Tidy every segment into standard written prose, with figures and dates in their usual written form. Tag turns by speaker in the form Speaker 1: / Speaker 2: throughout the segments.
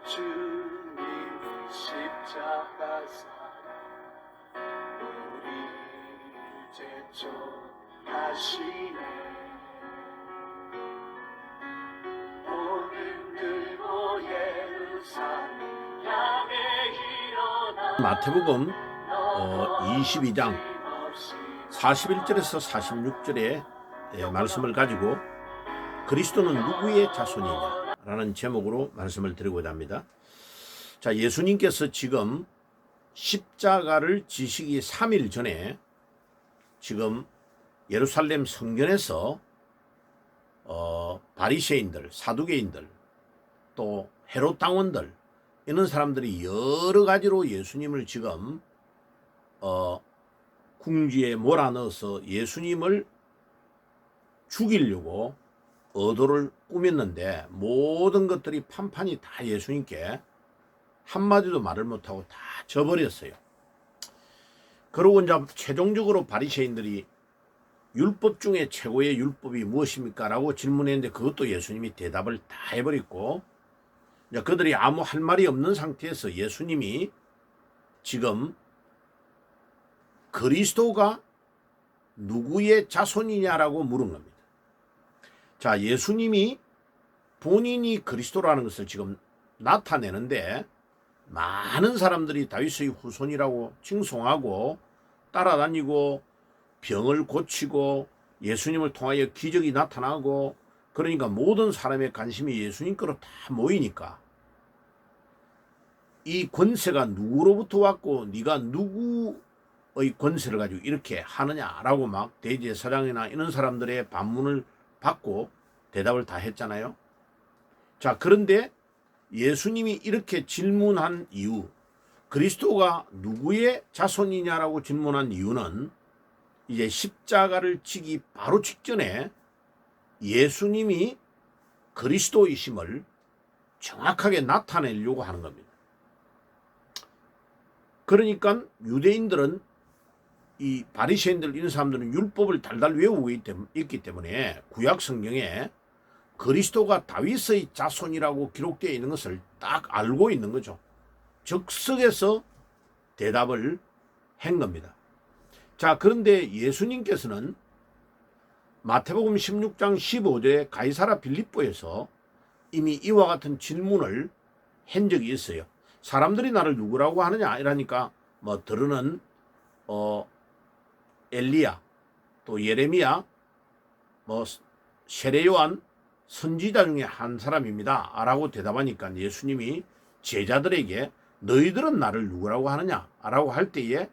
Speaker 1: 주님 십자가 사랑 우리 제촉하시네. 오늘 들고 예루살렘 향해 일어나.
Speaker 2: 마태복음 22장 41절에서 46절의 말씀을 가지고 그리스도는 누구의 자손이냐 라는 제목으로 말씀을 드리고자 합니다. 자, 예수님께서 지금 십자가를 지시기 3일 전에 지금 예루살렘 성전에서 바리새인들, 사두개인들, 또 헤롯 당원들 이런 사람들이 여러 가지로 예수님을 지금 궁지에 몰아넣어서 예수님을 죽이려고 의도를 꾸몄는데 모든 것들이 판판이 다 예수님께 한마디도 말을 못하고 다 져버렸어요. 그러고 이제 최종적으로 바리새인들이 율법 중에 최고의 율법이 무엇입니까? 라고 질문했는데 그것도 예수님이 대답을 다 해버렸고, 이제 그들이 아무 할 말이 없는 상태에서 예수님이 지금 그리스도가 누구의 자손이냐라고 물은 겁니다. 자, 예수님이 본인이 그리스도라는 것을 지금 나타내는데 많은 사람들이 다윗의 후손이라고 칭송하고 따라다니고 병을 고치고 예수님을 통하여 기적이 나타나고, 그러니까 모든 사람의 관심이 예수님 거로 다 모이니까 이 권세가 누구로부터 왔고 네가 누구의 권세를 가지고 이렇게 하느냐라고 막 대제사장이나 이런 사람들의 반문을 받고 대답을 다 했잖아요. 자, 그런데 예수님이 이렇게 질문한 이유, 그리스도가 누구의 자손이냐라고 질문한 이유는 이제 십자가를 지기 바로 직전에 예수님이 그리스도이심을 정확하게 나타내려고 하는 겁니다. 그러니까 유대인들은, 이 바리새인들 이런 사람들은 율법을 달달 외우고 있기 때문에 구약 성경에 그리스도가 다윗의 자손이라고 기록되어 있는 것을 딱 알고 있는 거죠. 즉석에서 대답을 한 겁니다. 자, 그런데 예수님께서는 마태복음 16장 15절에 가이사라 빌립보에서 이미 이와 같은 질문을 한 적이 있어요. 사람들이 나를 누구라고 하느냐 이러니까 뭐 들으는 엘리야, 또 예레미야, 뭐 세례요한 선지자 중에 한 사람입니다 라고 대답하니까 예수님이 제자들에게 너희들은 나를 누구라고 하느냐 라고 할 때에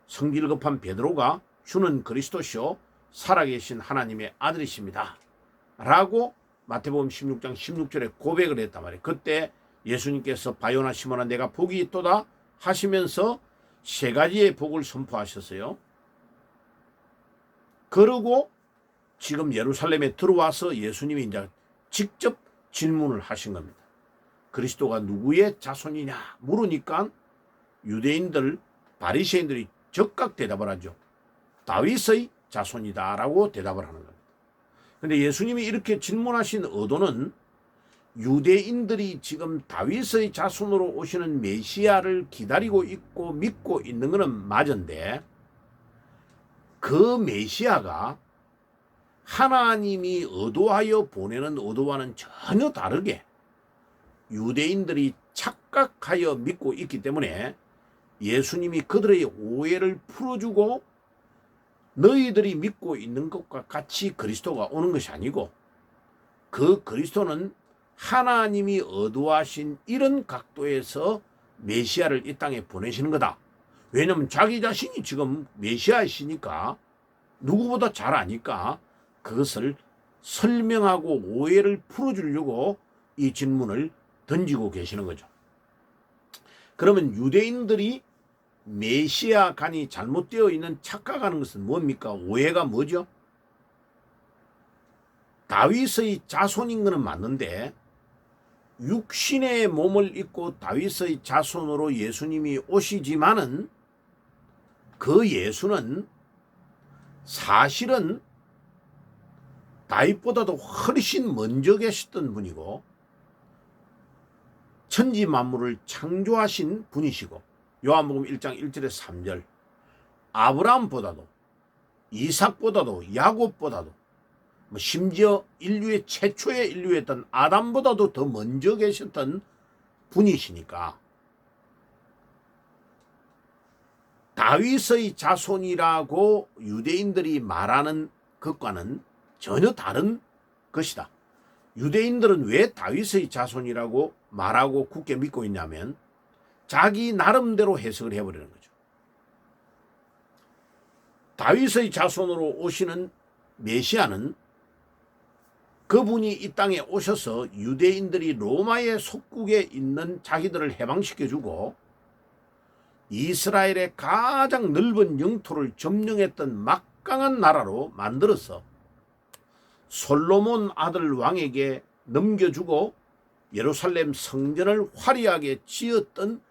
Speaker 2: 성질 급한 베드로가 주는 그리스도시요 살아계신 하나님의 아들이십니다 라고 마태복음 16장 16절에 고백을 했단 말이에요. 그때 예수님께서 바요나 시몬아 내가 복이 있도다 하시면서 세 가지의 복을 선포하셨어요. 그러고 지금 예루살렘에 들어와서 예수님이 이제 직접 질문을 하신 겁니다. 그리스도가 누구의 자손이냐 물으니까 유대인들, 바리새인들이 즉각 대답을 하죠. 다윗의 자손이다라고 대답을 하는 겁니다. 그런데 예수님이 이렇게 질문하신 의도는 유대인들이 지금 다윗의 자손으로 오시는 메시아를 기다리고 있고 믿고 있는 것은 맞은데 그 메시아가 하나님이 의도하여 보내는 의도와는 전혀 다르게 유대인들이 착각하여 믿고 있기 때문에 예수님이 그들의 오해를 풀어주고 너희들이 믿고 있는 것과 같이 그리스도가 오는 것이 아니고 그 그리스도는 하나님이 의도하신 이런 각도에서 메시아를 이 땅에 보내시는 거다. 왜냐하면 자기 자신이 지금 메시아이시니까 누구보다 잘 아니까 그것을 설명하고 오해를 풀어주려고 이 질문을 던지고 계시는 거죠. 그러면 유대인들이 메시아 간이 잘못되어 있는 착각하는 것은 뭡니까? 오해가 뭐죠? 다윗의 자손인 것은 맞는데 육신의 몸을 입고 다윗의 자손으로 예수님이 오시지만은 그 예수는 사실은 다윗보다도 훨씬 먼저 계셨던 분이고 천지 만물을 창조하신 분이시고 요한복음 1장 1절에 3절 아브라함보다도 이삭보다도 야곱보다도 심지어 인류의 최초의 인류였던 아담보다도 더 먼저 계셨던 분이시니까 다윗의 자손이라고 유대인들이 말하는 것과는 전혀 다른 것이다. 유대인들은 왜 다윗의 자손이라고 말하고 굳게 믿고 있냐면 자기 나름대로 해석을 해버리는 거죠. 다윗의 자손으로 오시는 메시아는 그분이 이 땅에 오셔서 유대인들이 로마의 속국에 있는 자기들을 해방시켜주고 이스라엘의 가장 넓은 영토를 점령했던 막강한 나라로 만들어서 솔로몬 아들 왕에게 넘겨주고 예루살렘 성전을 화려하게 지었던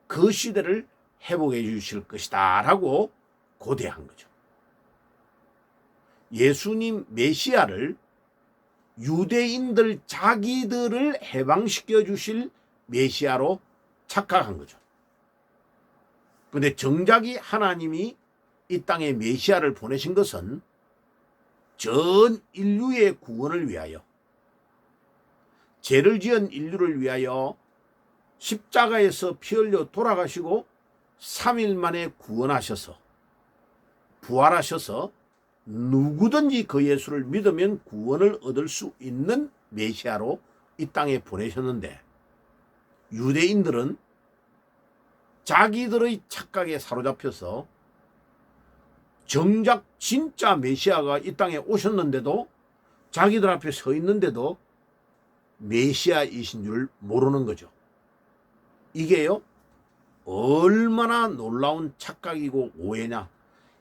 Speaker 2: 그 시대를 회복해 주실 것이다 라고 고대한 거죠. 예수님 메시아를 유대인들 자기들을 해방시켜 주실 메시아로 착각한 거죠. 그런데 정작이 하나님이 이 땅에 메시아를 보내신 것은 전 인류의 구원을 위하여, 죄를 지은 인류를 위하여 십자가에서 피 흘려 돌아가시고 3일 만에 구원하셔서 부활하셔서 누구든지 그 예수를 믿으면 구원을 얻을 수 있는 메시아로 이 땅에 보내셨는데 유대인들은 자기들의 착각에 사로잡혀서 정작 진짜 메시아가 이 땅에 오셨는데도 자기들 앞에 서 있는데도 메시아이신 줄 모르는 거죠. 이게요 얼마나 놀라운 착각이고 오해냐.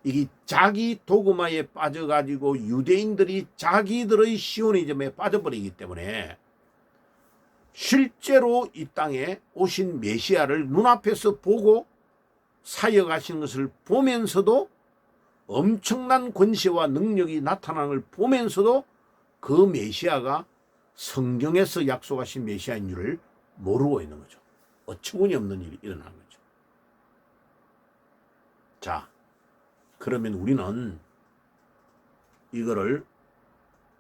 Speaker 2: 이게 자기 도그마에 빠져가지고 유대인들이 자기들의 시오니즘에 빠져버리기 때문에 실제로 이 땅에 오신 메시아를 눈앞에서 보고 사역하시는 것을 보면서도 엄청난 권세와 능력이 나타나는 걸 보면서도 그 메시아가 성경에서 약속하신 메시아인 줄을 모르고 있는 거죠. 어처구니 없는 일이 일어나는 거죠. 자, 그러면 우리는 이거를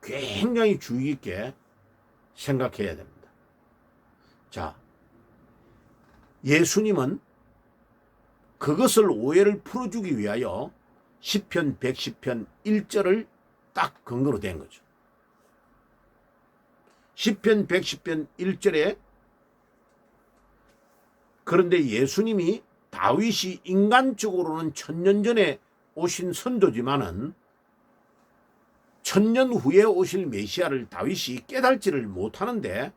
Speaker 2: 굉장히 주의 깊게 생각해야 됩니다. 자, 예수님은 그것을 오해를 풀어주기 위하여 시편 110편 1절을 딱 근거로 된 거죠. 시편 110편 1절에 그런데 예수님이 다윗이 인간적으로는 1000년 전에 오신 선조지만은 1000년 후에 오실 메시아를 다윗이 깨달지를 못하는데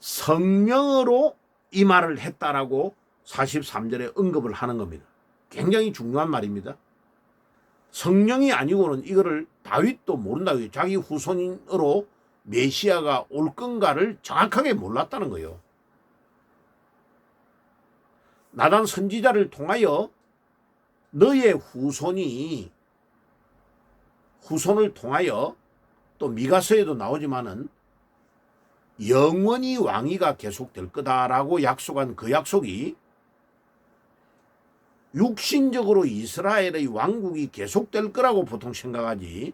Speaker 2: 성령으로 이 말을 했다라고 43절에 언급을 하는 겁니다. 굉장히 중요한 말입니다. 성령이 아니고는 이거를 다윗도 모른다고요. 자기 후손으로 메시아가 올 건가를 정확하게 몰랐다는 거예요. 나단 선지자를 통하여 너의 후손을 통하여 또 미가서에도 나오지만은 영원히 왕위가 계속될 거다라고 약속한 그 약속이 육신적으로 이스라엘의 왕국이 계속될 거라고 보통 생각하지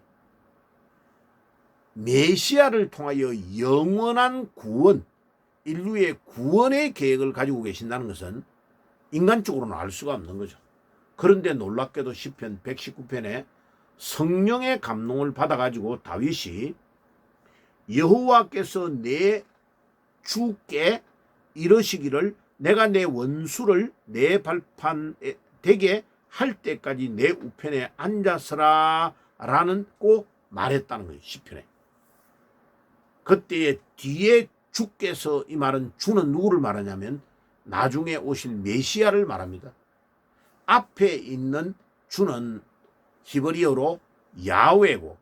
Speaker 2: 메시아를 통하여 영원한 구원, 인류의 구원의 계획을 가지고 계신다는 것은 인간적으로는 알 수가 없는 거죠. 그런데 놀랍게도 시편 119편에 성령의 감동을 받아가지고 다윗이 여호와께서 내 주께 이러시기를 내가 내 원수를 내 발판 되게 할 때까지 내 우편에 앉아서라 라는 꼭 말했다는 거예요. 시편에. 그때에 뒤에 주께서 이 말은 주는 누구를 말하냐면 나중에 오실 메시아를 말합니다. 앞에 있는 주는 히브리어로 야훼고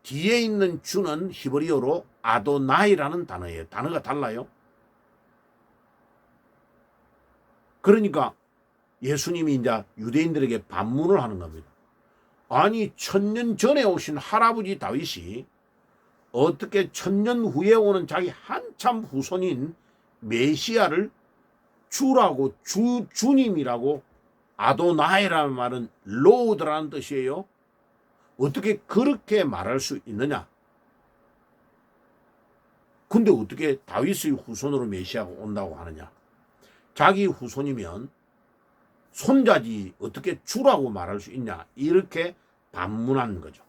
Speaker 2: 뒤에 있는 주는 히브리어로 아도나이라는 단어예요. 단어가 달라요. 그러니까 예수님이 이제 유대인들에게 반문을 하는 겁니다. 아니 1000년 전에 오신 할아버지 다윗이 어떻게 1000년 후에 오는 자기 한참 후손인 메시아를 주라고, 주님이라고, 아도나이라는 말은 로드라는 뜻이에요. 어떻게 그렇게 말할 수 있느냐? 근데 어떻게 다윗의 후손으로 메시아가 온다고 하느냐? 자기 후손이면 손자지 어떻게 주라고 말할 수 있냐? 이렇게 반문한 거죠.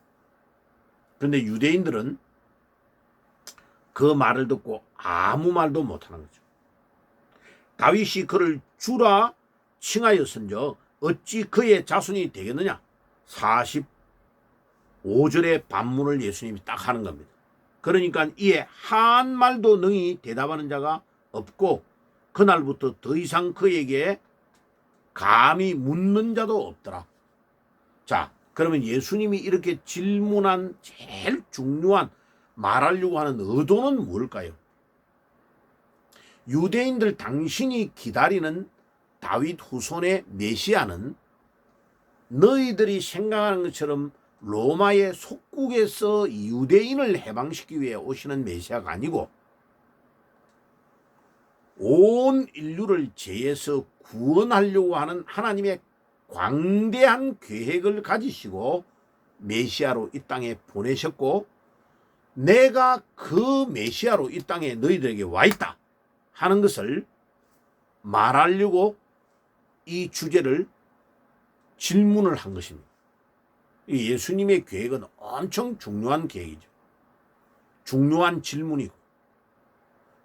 Speaker 2: 근데 유대인들은 그 말을 듣고 아무 말도 못하는 거죠. 다윗이 그를 주라 칭하였은즉 어찌 그의 자손이 되겠느냐? 45절의 반문을 예수님이 딱 하는 겁니다. 그러니까 이에 한 말도 능히 대답하는 자가 없고 그날부터 더 이상 그에게 감히 묻는 자도 없더라. 자, 그러면 예수님이 이렇게 질문한 제일 중요한 말하려고 하는 의도는 뭘까요? 유대인들 당신이 기다리는 다윗 후손의 메시아는 너희들이 생각하는 것처럼 로마의 속국에서 유대인을 해방시키기 위해 오시는 메시아가 아니고 온 인류를 죄에서 구원하려고 하는 하나님의 광대한 계획을 가지시고 메시아로 이 땅에 보내셨고 내가 그 메시아로 이 땅에 너희들에게 와 있다 하는 것을 말하려고 이 주제를 질문을 한 것입니다. 예수님의 계획은 엄청 중요한 계획이죠. 중요한 질문이고.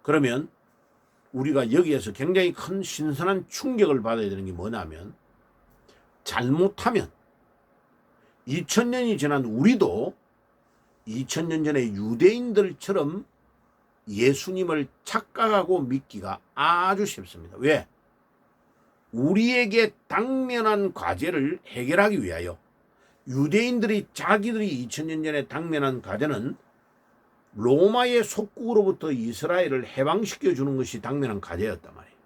Speaker 2: 그러면 우리가 여기에서 굉장히 큰 신선한 충격을 받아야 되는 게 뭐냐면 잘못하면 2000년이 지난 우리도 2000년 전에 유대인들처럼 예수님을 착각하고 믿기가 아주 쉽습니다. 왜? 우리에게 당면한 과제를 해결하기 위하여 유대인들이 자기들이 2000년 전에 당면한 과제는 로마의 속국으로부터 이스라엘을 해방시켜 주는 것이 당면한 과제였단 말이에요.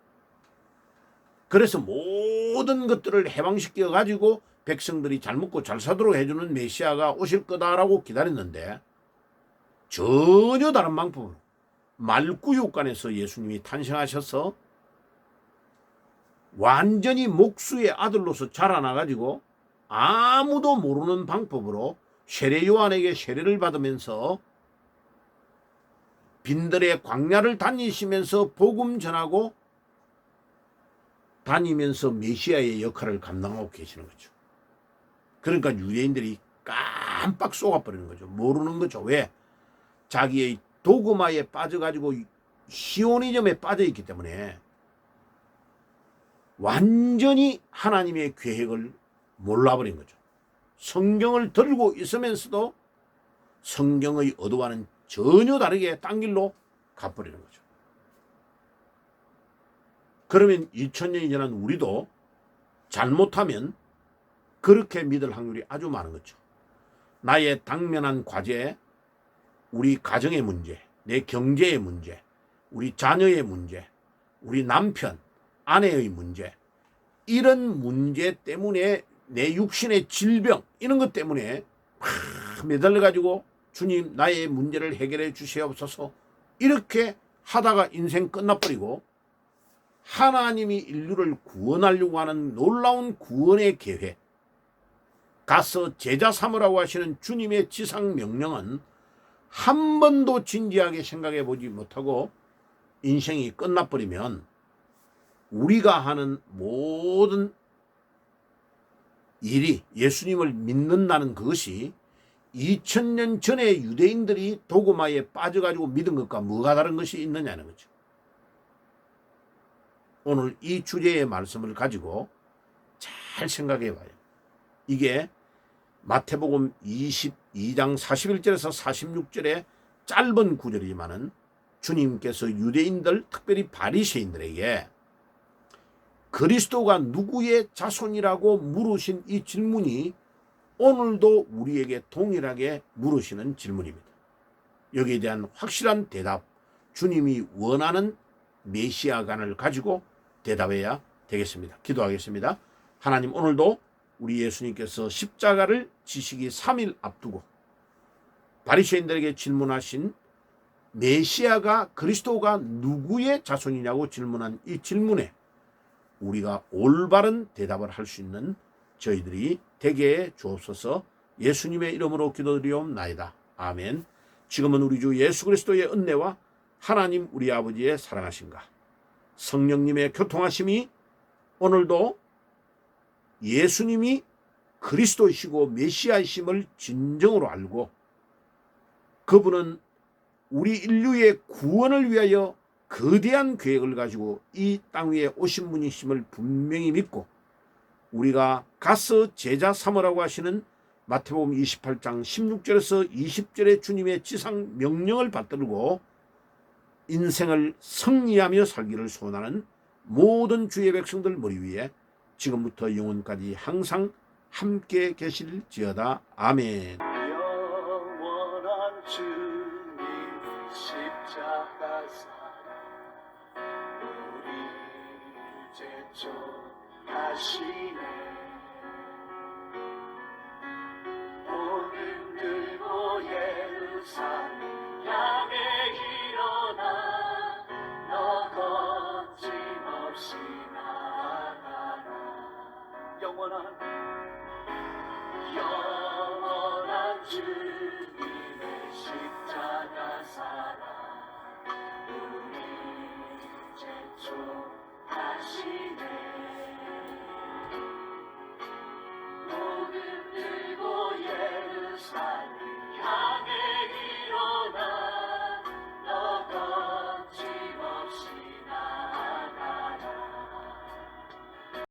Speaker 2: 그래서 모든 것들을 해방시켜 가지고 백성들이 잘 먹고 잘 사도록 해주는 메시아가 오실 거다라고 기다렸는데 전혀 다른 방법으로 말구육간에서 예수님이 탄생하셔서 완전히 목수의 아들로서 자라나가지고 아무도 모르는 방법으로 세례 요한에게 세례를 받으면서 빈들의 광야를 다니시면서 복음 전하고 다니면서 메시아의 역할을 감당하고 계시는 거죠. 그러니까 유대인들이 깜빡 속아버리는 거죠. 모르는 거죠. 왜? 자기의 도그마에 빠져가지고 시오니즘에 빠져있기 때문에 완전히 하나님의 계획을 몰라버린 거죠. 성경을 들고 있으면서도 성경의 의도와는 전혀 다르게 딴 길로 가버리는 거죠. 그러면 2000년이 지난 우리도 잘못하면 그렇게 믿을 확률이 아주 많은 거죠. 나의 당면한 과제, 우리 가정의 문제, 내 경제의 문제, 우리 자녀의 문제, 우리 남편, 아내의 문제, 이런 문제 때문에 내 육신의 질병 이런 것 때문에 매달려가지고 주님 나의 문제를 해결해 주시옵소서 이렇게 하다가 인생 끝나버리고 하나님이 인류를 구원하려고 하는 놀라운 구원의 계획, 가서 제자 삼으라고 하시는 주님의 지상 명령은 한 번도 진지하게 생각해 보지 못하고 인생이 끝나버리면 우리가 하는 모든 일이 예수님을 믿는다는 그것이 2000년 전에 유대인들이 도그마에 빠져가지고 믿은 것과 뭐가 다른 것이 있느냐는 거죠. 오늘 이 주제의 말씀을 가지고 잘 생각해 봐요. 이게 마태복음 22장 41절에서 46절의 짧은 구절이지만은 주님께서 유대인들 특별히 바리새인들에게 그리스도가 누구의 자손이라고 물으신 이 질문이 오늘도 우리에게 동일하게 물으시는 질문입니다. 여기에 대한 확실한 대답, 주님이 원하는 메시아관을 가지고 대답해야 되겠습니다. 기도하겠습니다. 하나님, 오늘도 우리 예수님께서 십자가를 지시기 3일 앞두고 바리새인들에게 질문하신 메시아가 그리스도가 누구의 자손이냐고 질문한 이 질문에 우리가 올바른 대답을 할 수 있는 저희들이 되게 주옵소서. 예수님의 이름으로 기도드리옵나이다. 아멘. 지금은 우리 주 예수 그리스도의 은혜와 하나님 우리 아버지의 사랑하심과 성령님의 교통하심이 오늘도 예수님이 그리스도이시고 메시아이심을 진정으로 알고 그분은 우리 인류의 구원을 위하여 거대한 계획을 가지고 이 땅 위에 오신 분이심을 분명히 믿고 우리가 가서 제자 삼으라고 하시는 마태복음 28장 16절에서 20절의 주님의 지상 명령을 받들고 인생을 승리하며 살기를 소원하는 모든 주의 백성들 머리 위에 지금부터 영원까지 항상 함께 계실지어다. 아멘.
Speaker 1: 영원한 주님 십자가 사랑 우리 제쳐하시네. 복음 들고 예루살렘 향해 일어나 너 거침없이 나아가라. 영원한 주